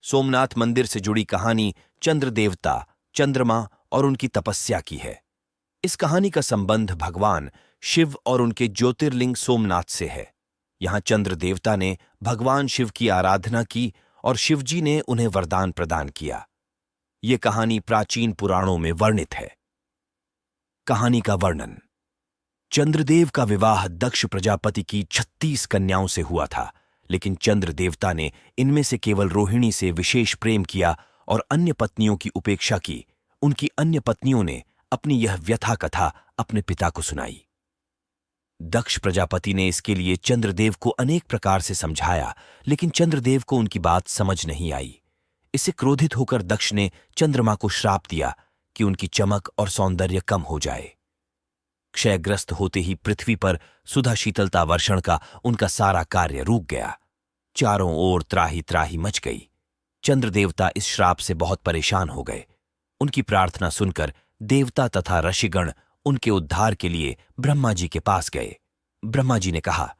सोमनाथ मंदिर से जुड़ी कहानी चंद्र देवता, चंद्रमा और उनकी तपस्या की है। इस कहानी का संबंध भगवान शिव और उनके ज्योतिर्लिंग सोमनाथ से है। यहां चंद्र देवता ने भगवान शिव की आराधना की और शिवजी ने उन्हें वरदान प्रदान किया। ये कहानी प्राचीन पुराणों में वर्णित है। कहानी का वर्णन। चंद्रदेव का विवाह दक्ष प्रजापति की 36 कन्याओं से हुआ था, लेकिन चंद्र देवता ने इनमें से केवल रोहिणी से विशेष प्रेम किया और अन्य पत्नियों की उपेक्षा की। उनकी अन्य पत्नियों ने अपनी यह व्यथा कथा अपने पिता को सुनाई। दक्ष प्रजापति ने इसके लिए चंद्रदेव को अनेक प्रकार से समझाया, लेकिन चंद्रदेव को उनकी बात समझ नहीं आई। इससे क्रोधित होकर दक्ष ने चंद्रमा को श्राप दिया कि उनकी चमक और सौंदर्य कम हो जाए। क्षयग्रस्त होते ही पृथ्वी पर सुधा शीतलता वर्षण का उनका सारा कार्य रुक गया। चारों ओर त्राही त्राही मच गई। चंद्र देवता इस श्राप से बहुत परेशान हो गए। उनकी प्रार्थना सुनकर देवता तथा ऋषिगण उनके उद्धार के लिए ब्रह्मा जी के पास गए। ब्रह्मा जी ने कहा,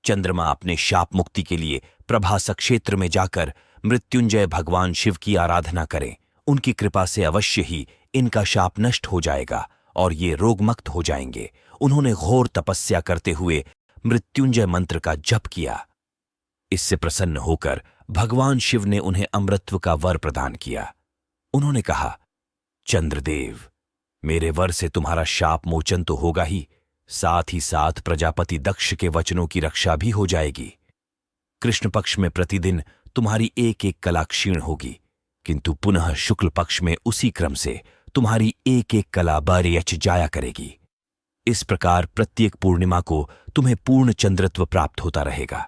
चंद्रमा अपने शाप मुक्ति के लिए प्रभासक क्षेत्र में जाकर मृत्युंजय भगवान शिव की आराधना करें। उनकी कृपा से अवश्य ही इनका शाप नष्ट हो जाएगा और ये रोगमुक्त हो जाएंगे। उन्होंने घोर तपस्या करते हुए मृत्युंजय मंत्र का जप किया। इससे प्रसन्न होकर भगवान शिव ने उन्हें अमृतत्व का वर प्रदान किया। उन्होंने कहा, चंद्रदेव, मेरे वर से तुम्हारा शाप मोचन तो होगा ही, साथ ही साथ प्रजापति दक्ष के वचनों की रक्षा भी हो जाएगी। कृष्ण पक्ष में प्रतिदिन तुम्हारी एक एक कला क्षीण होगी, किंतु पुनः शुक्ल पक्ष में उसी क्रम से तुम्हारी एक एक कला बरयच जाया करेगी। इस प्रकार प्रत्येक पूर्णिमा को तुम्हें पूर्ण चंद्रत्व प्राप्त होता रहेगा।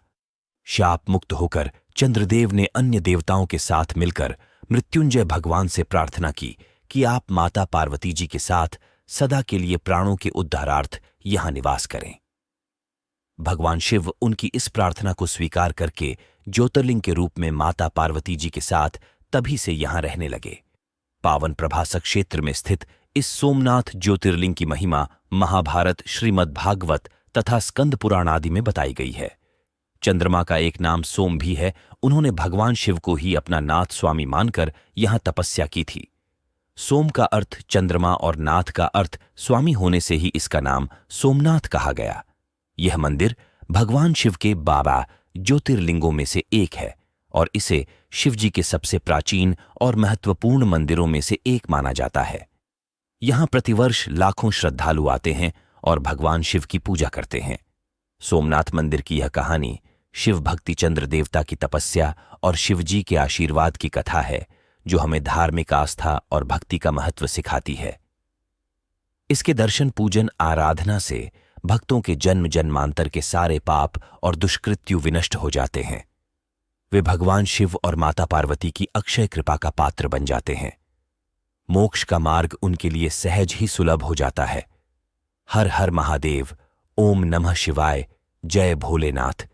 शाप मुक्त होकर चंद्रदेव ने अन्य देवताओं के साथ मिलकर मृत्युंजय भगवान से प्रार्थना की कि आप माता पार्वती जी के साथ सदा के लिए प्राणों के उद्धारार्थ यहां निवास करें। भगवान शिव उनकी इस प्रार्थना को स्वीकार करके ज्योतिर्लिंग के रूप में माता पार्वती जी के साथ तभी से यहां रहने लगे। पावन प्रभासक क्षेत्र में स्थित इस सोमनाथ ज्योतिर्लिंग की महिमा महाभारत, श्रीमद् भागवत तथा स्कंद पुराण आदि में बताई गई है। चंद्रमा का एक नाम सोम भी है। उन्होंने भगवान शिव को ही अपना नाथ स्वामी मानकर यहां तपस्या की थी। सोम का अर्थ चंद्रमा और नाथ का अर्थ स्वामी होने से ही इसका नाम सोमनाथ कहा गया। यह मंदिर भगवान शिव के 12 ज्योतिर्लिंगों में से एक है और इसे शिवजी के सबसे प्राचीन और महत्वपूर्ण मंदिरों में से एक माना जाता है। यहां प्रतिवर्ष लाखों श्रद्धालु आते हैं और भगवान शिव की पूजा करते हैं। सोमनाथ मंदिर की यह कहानी शिव भक्ति चंद्र देवता की तपस्या और शिवजी के आशीर्वाद की कथा है, जो हमें धार्मिक आस्था और भक्ति का महत्व सिखाती है। इसके दर्शन, पूजन, आराधना से भक्तों के जन्म जन्मांतर के सारे पाप और दुष्कृत्यु विनष्ट हो जाते हैं। वे भगवान शिव और माता पार्वती की अक्षय कृपा का पात्र बन जाते हैं। मोक्ष का मार्ग उनके लिए सहज ही सुलभ हो जाता है। हर हर महादेव। ओम नमः शिवाय। जय भोलेनाथ।